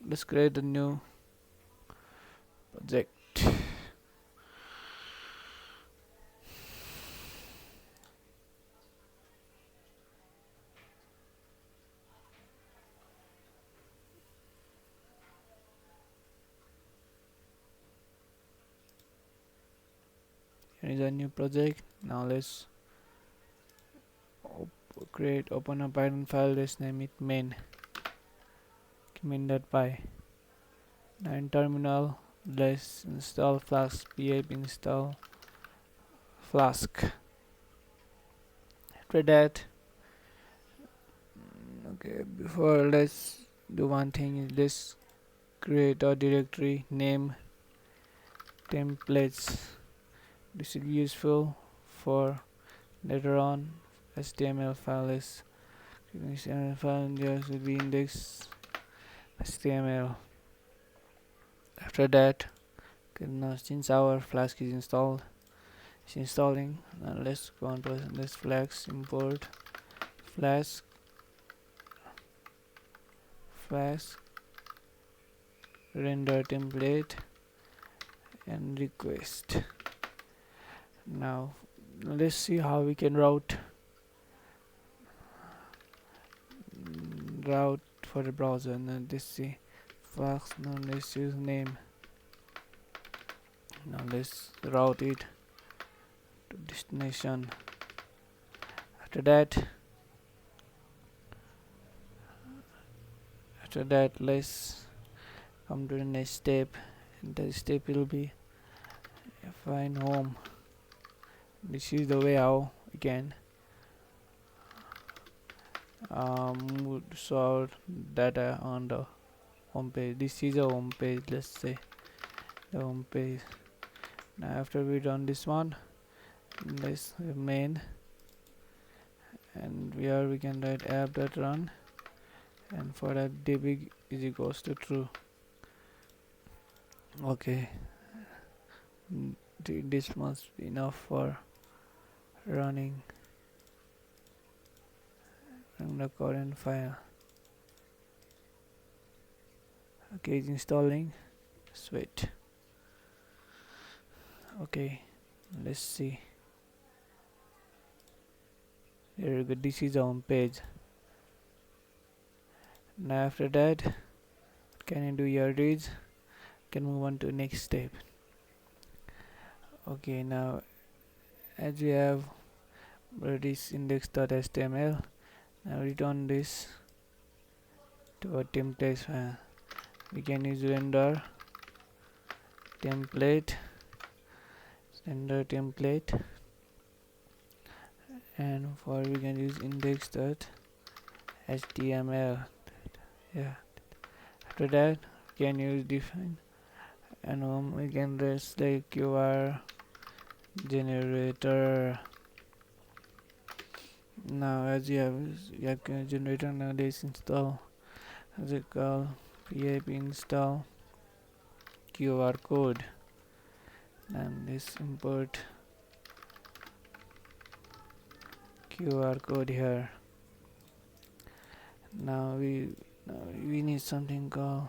let's create a new project. Here is a new project. Now let's open a Python file. Let's name it main.py. Now in terminal, let's install Flask. pip install Flask. After that, okay, before let's do one thing is let's create a directory name templates. This will be useful for later on. HTML file is HTML file, and there should be index HTML. After that, okay, now since our Flask is installed, it's installing. Now let's go on to this Flask import Flask render template and request. Now let's see how we can route for the browser. And let's see Flask. Now let's use name. Now let's route it to destination. After that let's come to the next step, and the step will be find home. This is the way how we can sort data on the home page. This is a home page, let's say the home page. Now after we run this one, let's main, and here we can write app.run, and for that debug is equals to true. Okay, this must be enough for running the current file. Okay, it's installing. Sweet. Okay, let's see. Here we go. This is the home page. Now after that, can you do your reads? Can move on to next step. Okay, now as we have this index.html, now return this to a template file. We can use render template, and for we can use index.html. Yeah. After that, we can use define, and we can rest the QR generator. Now as you have generator, now let's install as it called pip install QR code, and let's import QR code here. Now we need something called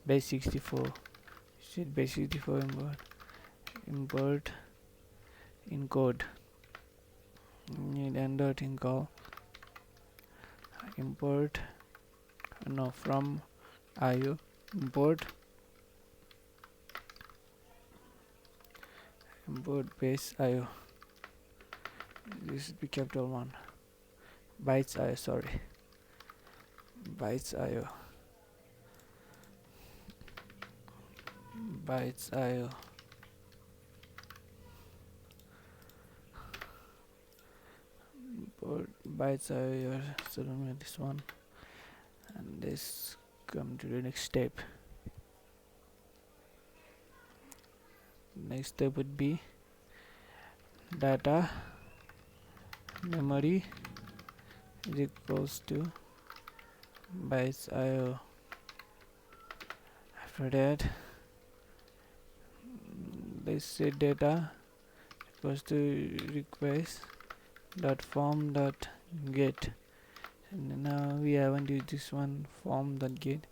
base64. Should base64 import encode. Need another thing called from IO import base IO. This should be capital one. Bytes IO, sorry. Bytes IO. Import bytes IO. So this one, and this come to the next step. Next step would be data memory is equals to bytes IO. After that, let's say data equals to request dot form dot get, and now we haven't used this one form dot get.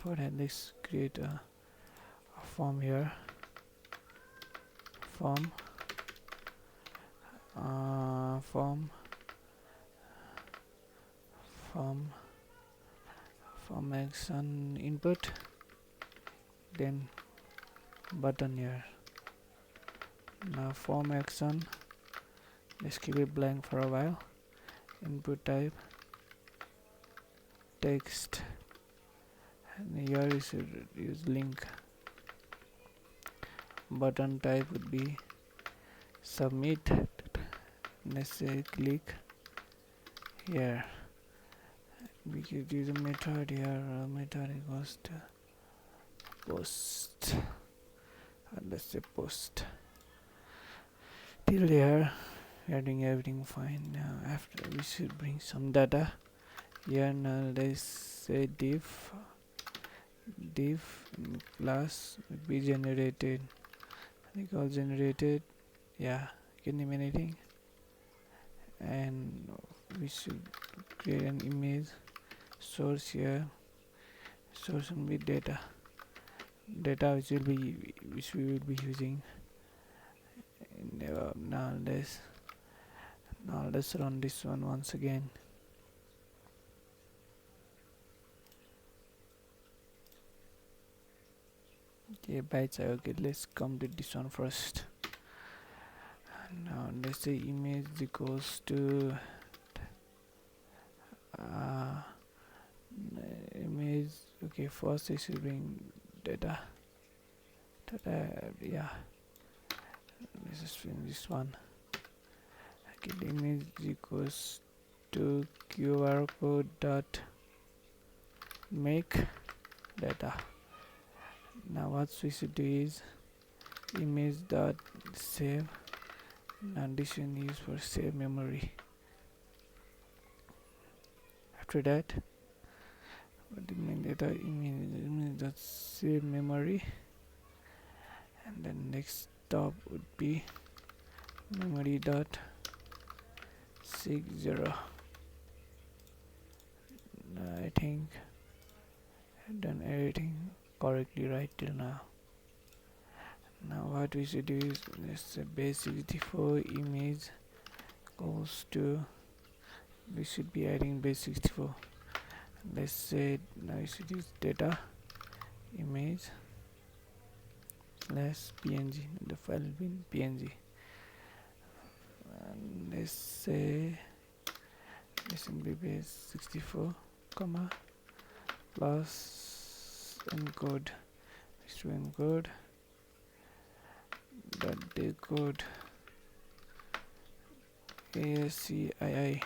For that, let's create a form here. Form form form form action input, then button here. Now form action, let's keep it blank for a while. Input type text, and here we should use link. Button type would be submit. Let's say click here. We could use a method here. Method equals to post, and let's say post. Till here we are doing everything fine. Now after, we should bring some data here. Now let's say div class would be generated. I think all generated. Yeah, you can name anything. And we should create an image source here. Source will be data which we will be using. Now let's run this one once again. Okay, bytes. Okay, let's complete this one first. Now let's say image equals to image. Okay, first I should bring data. Yeah, let's just bring this one. Okay, the image equals to QR code dot make data. Now what we should do is image dot save, and this one is for save memory. After that, what the main data image dot save memory, and then next stop would be memory dot 60. I think I've done everything correctly right till now. Now what we should do is, let's say base64 image goes to, we should be adding base64. Let's say now we should use data image slash png, the file will be in png. And let's say simply base64 comma plus encode, to encode dot decode ASCII,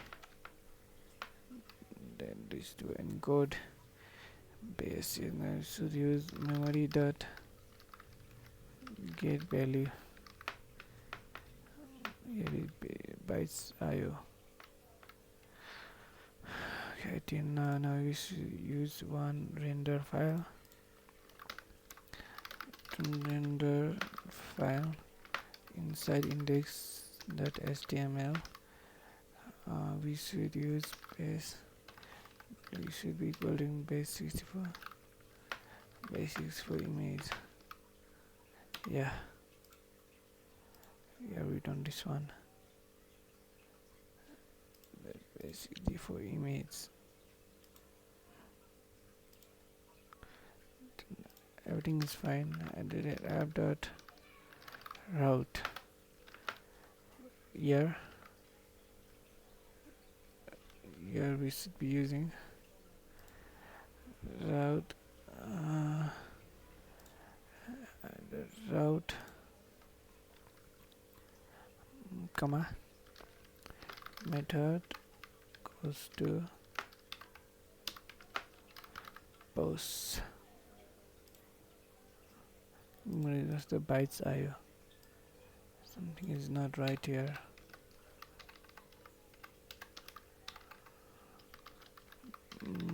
then this to encode base. Now I should use memory dot get value, here is bytes IO. Okay, till now we should use one render file. Render file inside index.html. We should use base. We should be equal to base64 image. Yeah, we done this one. Base64 image. Everything is fine. I did it. App dot route here we should be using route comma method goes to post. That's the bytes IO. Something is not right here.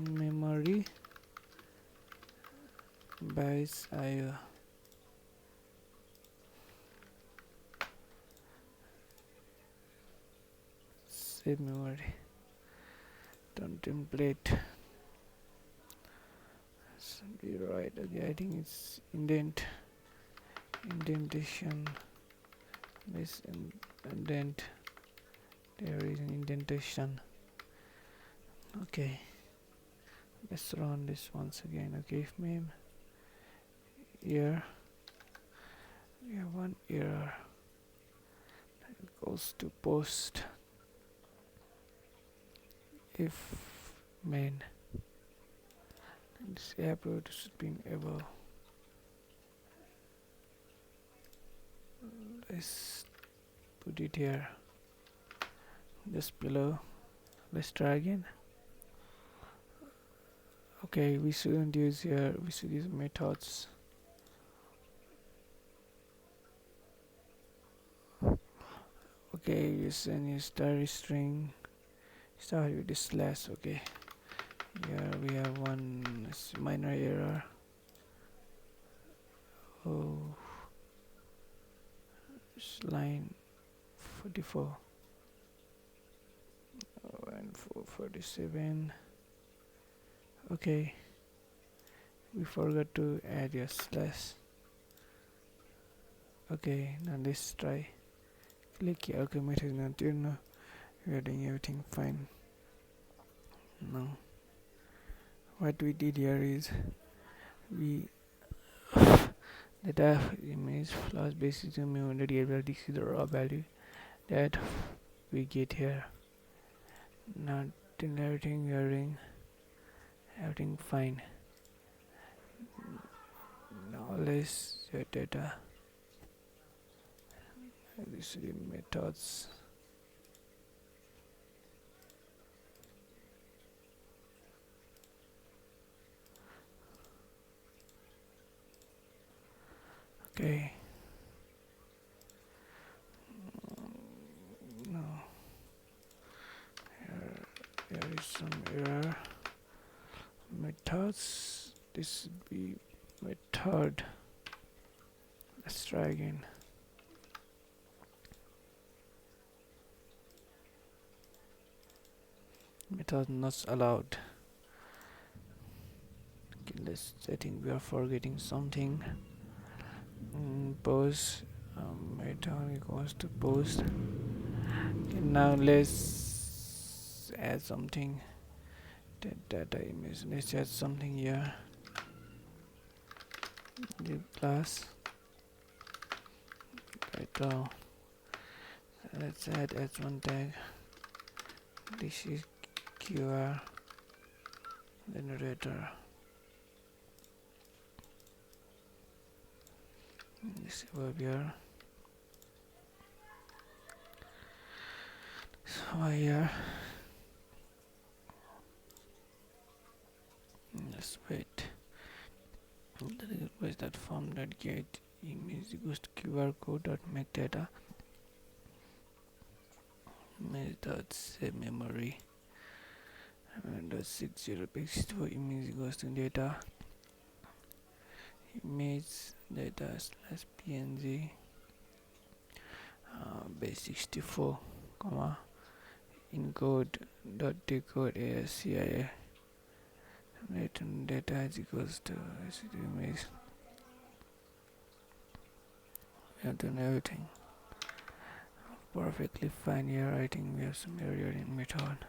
Memory bytes IO. Save memory. Done template. be right. Okay, I think it's indentation. This indent. There is an indentation. Okay, let's run this once again. Okay, if meme here we have one error. It goes to post if main. This upload should be able. Let's put it here, just below. Let's try again. Okay, we shouldn't use here. We should use methods. Okay, you send your star string. Start with this slash. Okay, here we have one minor error. Oh, it's line 44 and 447. Okay, we forgot to add a slash. Okay, now let's try. Click here. Okay, method not here. No, we are doing everything fine. Now, what we did here is we data image plus basic to me already able to see the raw value that we get here. Now, till everything we are doing everything fine. Now let's set data. This is the methods. Okay. No. Here is some error. Methods. This should be method. Let's try again. Method not allowed. Okay, I think we are forgetting something. Post method equals to post. Okay, now let's add something. Data image. Let's add something here. Give class title. Let's add h1 tag. This is QR generator. This over here. So here. Let's wait. Where's that form that get image equals to QR code dot make data image dot save memory dot 60 pixels for image equals to data image data slash png base 64 comma encode dot decode ASCII return data is equals to image. We have done everything perfectly fine here. I think we have some error in method.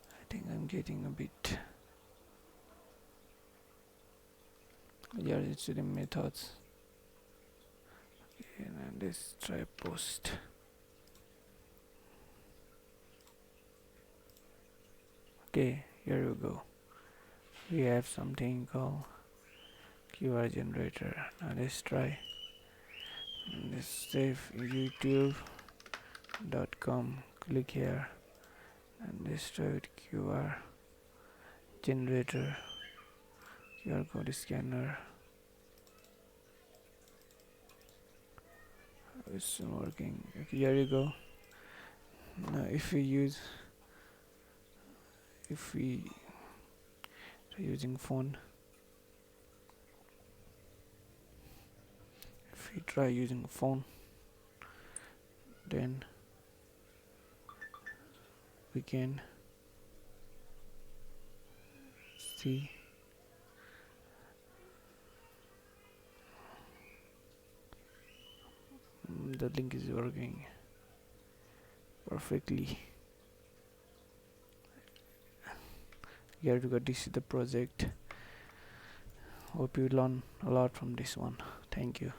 I think I'm getting a bit. Here it's the methods. Okay, and let's try post. Okay, here we go. We have something called QR generator. Now let's try. Let's save youtube.com. Click here and let's try with QR generator. QR code scanner. It's working. Okay, here you go. Now if we try using phone, then we can see the link is working perfectly. You have to go to see the project. Hope you learn a lot from this one. Thank you.